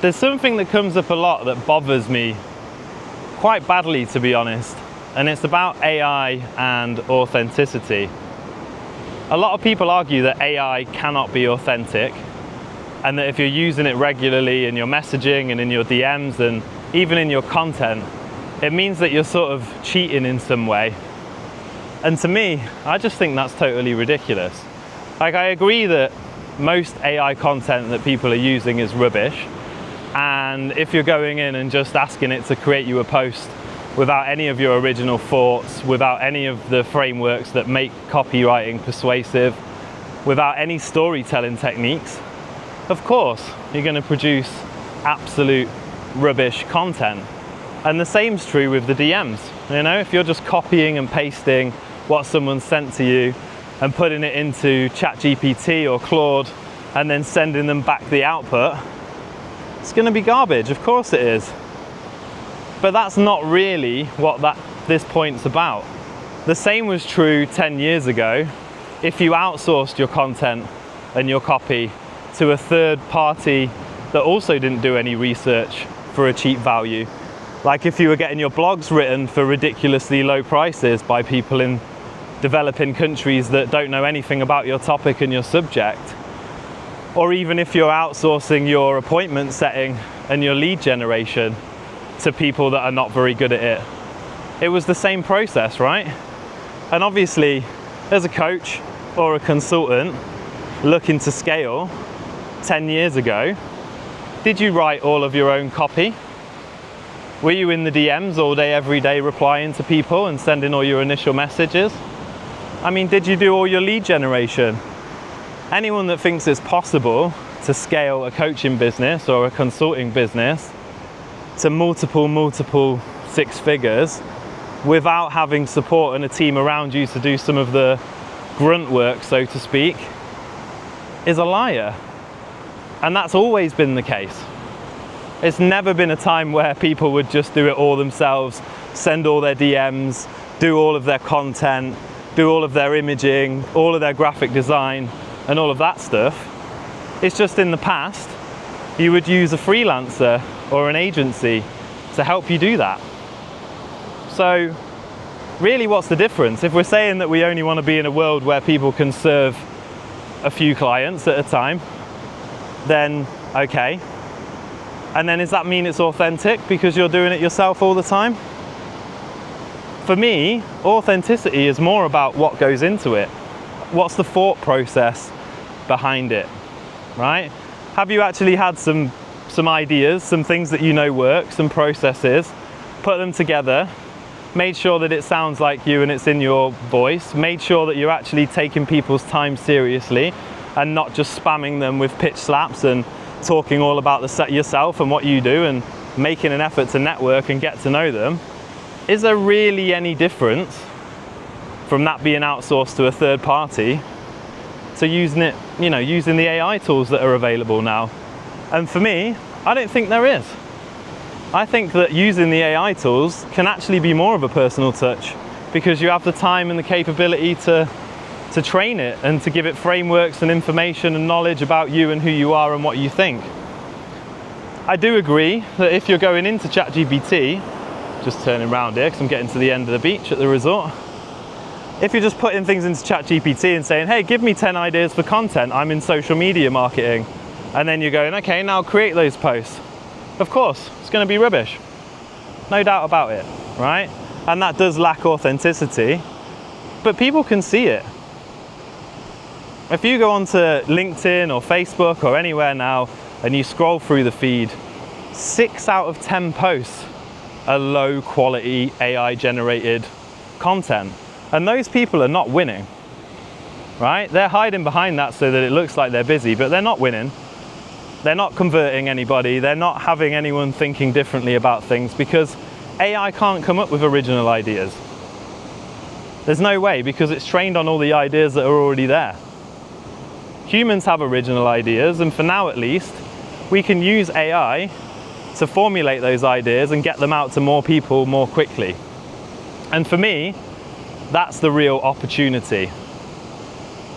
There's something that comes up a lot that bothers me quite badly, to be honest, and it's about AI and authenticity. A lot of people argue that AI cannot be authentic, and that if you're using it regularly in your messaging and in your DMs and even in your content, it means that you're sort of cheating in some way. And to me, I just think that's totally ridiculous. Like, I agree that most AI content that people are using is rubbish, and if you're going in and just asking it to create you a post without any of your original thoughts, without any of the frameworks that make copywriting persuasive, without any storytelling techniques, of course you're going to produce absolute rubbish content. And the same's true with the DMs. You know, if you're just copying and pasting what someone sent to you and putting it into ChatGPT or Claude and then sending them back the output, it's going to be garbage. Of course it is. But that's not really what this point's about. The same was true 10 years ago if you outsourced your content and your copy to a third party that also didn't do any research for a cheap value. Like if you were getting your blogs written for ridiculously low prices by people in developing countries that don't know anything about your topic and your subject. Or even if you're outsourcing your appointment setting and your lead generation to people that are not very good at it. It was the same process, right? And obviously, as a coach or a consultant looking to scale 10 years ago, did you write all of your own copy? Were you in the DMs all day, every day, replying to people and sending all your initial messages? I mean, did you do all your lead generation? Anyone that thinks it's possible to scale a coaching business or a consulting business to multiple six figures without having support and a team around you to do some of the grunt work, so to speak, is a liar. And that's always been the case. It's never been a time where people would just do it all themselves, send all their DMs, do all of their content, do all of their imaging, all of their graphic design, and all of that stuff. It's just in the past, you would use a freelancer or an agency to help you do that. So really, what's the difference? If we're saying that we only want to be in a world where people can serve a few clients at a time, then okay. And then does that mean it's authentic because you're doing it yourself all the time? For me, authenticity is more about what goes into it. What's the thought process behind it, right? Have you actually had some ideas, some things that you know work, some processes, put them together, made sure that it sounds like you and it's in your voice, made sure that you're actually taking people's time seriously and not just spamming them with pitch slaps and talking all about yourself and what you do and making an effort to network and get to know them? Is there really any difference from that being outsourced to a third party to using it, using the AI tools that are available now? And for me, I don't think there is. I think that using the AI tools can actually be more of a personal touch because you have the time and the capability to train it and to give it frameworks and information and knowledge about you and who you are and what you think. I do agree that if you're going into ChatGPT, just turning around here because I'm getting to the end of the beach at the resort. If you're just putting things into ChatGPT and saying, hey, give me 10 ideas for content, I'm in social media marketing, and then you're going, okay, now create those posts. Of course, it's going to be rubbish. No doubt about it, right? And that does lack authenticity, but people can see it. If you go onto LinkedIn or Facebook or anywhere now and you scroll through the feed, 6 out of 10 posts are low quality AI generated content. And those people are not winning, right? They're hiding behind that so that it looks like they're busy, but they're not winning. They're not converting anybody. They're not having anyone thinking differently about things because AI can't come up with original ideas. There's no way because it's trained on all the ideas that are already there. Humans have original ideas, and for now at least, we can use AI to formulate those ideas and get them out to more people more quickly. And for me, that's the real opportunity.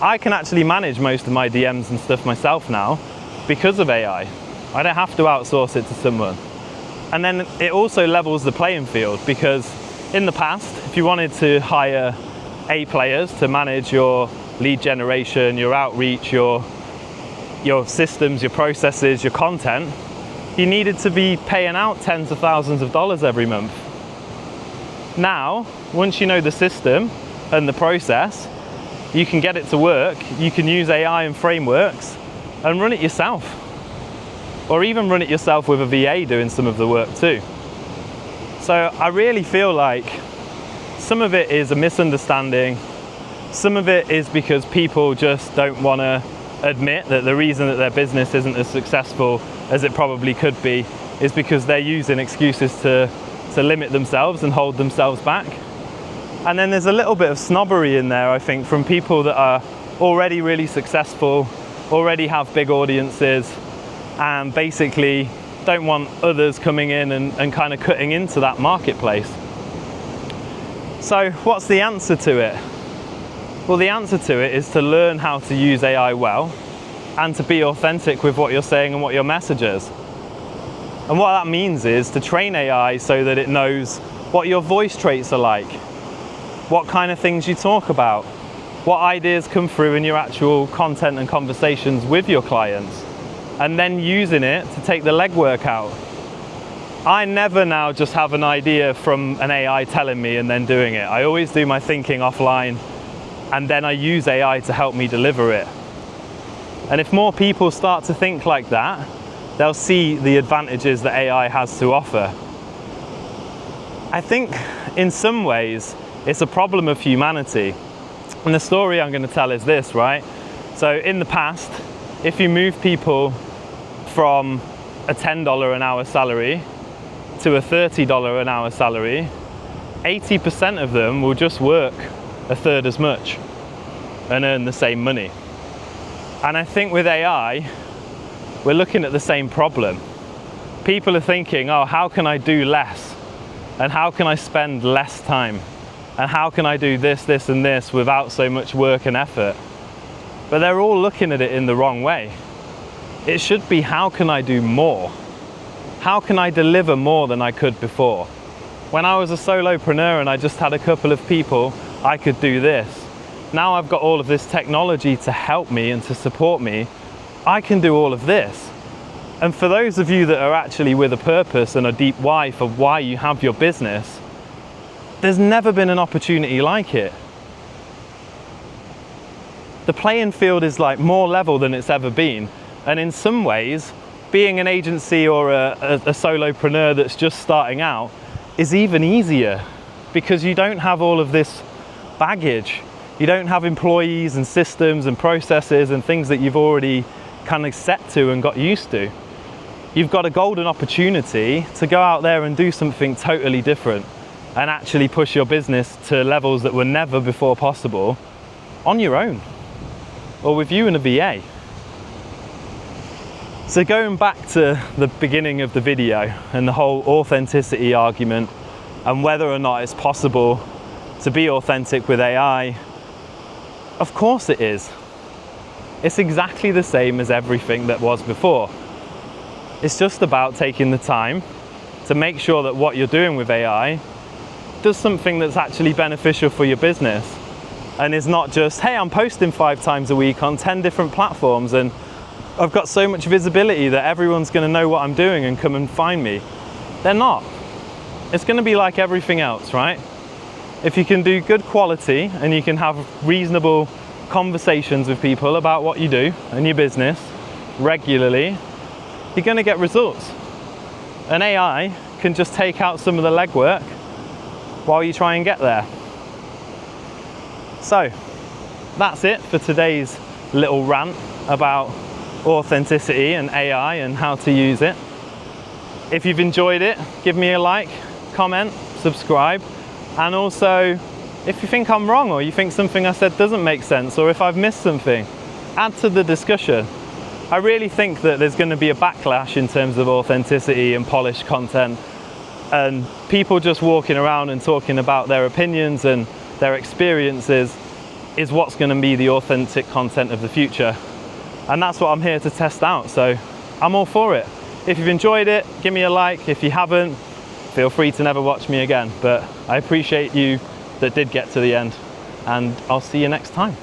I can actually manage most of my DMs and stuff myself now because of AI. I don't have to outsource it to someone. And then it also levels the playing field, because in the past, if you wanted to hire A players to manage your lead generation, your outreach, your systems, your processes, your content, you needed to be paying out tens of thousands of dollars every month. Now, once you know the system and the process, you can get it to work, you can use AI and frameworks and run it yourself. Or even run it yourself with a VA doing some of the work too. So I really feel like some of it is a misunderstanding. Some of it is because people just don't want to admit that the reason that their business isn't as successful as it probably could be is because they're using excuses to limit themselves and hold themselves back. And then there's a little bit of snobbery in there, I think, from people that are already really successful, already have big audiences, and basically don't want others coming in and kind of cutting into that marketplace. So what's the answer to it? Well, the answer to it is to learn how to use AI well and to be authentic with what you're saying and what your message is. And what that means is to train AI so that it knows what your voice traits are like, what kind of things you talk about, what ideas come through in your actual content and conversations with your clients, and then using it to take the legwork out. I never now just have an idea from an AI telling me and then doing it. I always do my thinking offline, and then I use AI to help me deliver it. And if more people start to think like that, they'll see the advantages that AI has to offer. I think in some ways it's a problem of humanity. And the story I'm going to tell is this, right? So in the past, if you move people from a $10 an hour salary to a $30 an hour salary, 80% of them will just work a third as much and earn the same money. And I think with AI, we're looking at the same problem. People are thinking, oh, how can I do less? And how can I spend less time? And how can I do this, this, and this without so much work and effort? But they're all looking at it in the wrong way. It should be, how can I do more? How can I deliver more than I could before? When I was a solopreneur and I just had a couple of people, I could do this. Now I've got all of this technology to help me and to support me. I can do all of this. And for those of you that are actually with a purpose and a deep why for why you have your business, there's never been an opportunity like it. The playing field is like more level than it's ever been. And in some ways, being an agency or a solopreneur that's just starting out is even easier, because you don't have all of this baggage. You don't have employees and systems and processes and things that you've already kind of set to and got used to. You've got a golden opportunity to go out there and do something totally different and actually push your business to levels that were never before possible on your own or with you and a VA. So going back to the beginning of the video and the whole authenticity argument and whether or not it's possible to be authentic with AI, of course it is. It's exactly the same as everything that was before. It's just about taking the time to make sure that what you're doing with AI does something that's actually beneficial for your business and is not just, hey, I'm posting 5 times a week on 10 different platforms and I've got so much visibility that everyone's going to know what I'm doing and come and find me. They're not. It's going to be like everything else, right? If you can do good quality and you can have reasonable conversations with people about what you do and your business regularly, you're going to get results. And AI can just take out some of the legwork while you try and get there. So that's it for today's little rant about authenticity and AI and how to use it. If you've enjoyed it, give me a like, comment, subscribe, and also if you think I'm wrong or you think something I said doesn't make sense or if I've missed something, add to the discussion. I really think that there's going to be a backlash in terms of authenticity and polished content, and people just walking around and talking about their opinions and their experiences is what's going to be the authentic content of the future. And that's what I'm here to test out, so I'm all for it. If you've enjoyed it, give me a like. If you haven't, feel free to never watch me again. But I appreciate you that did get to the end, and I'll see you next time.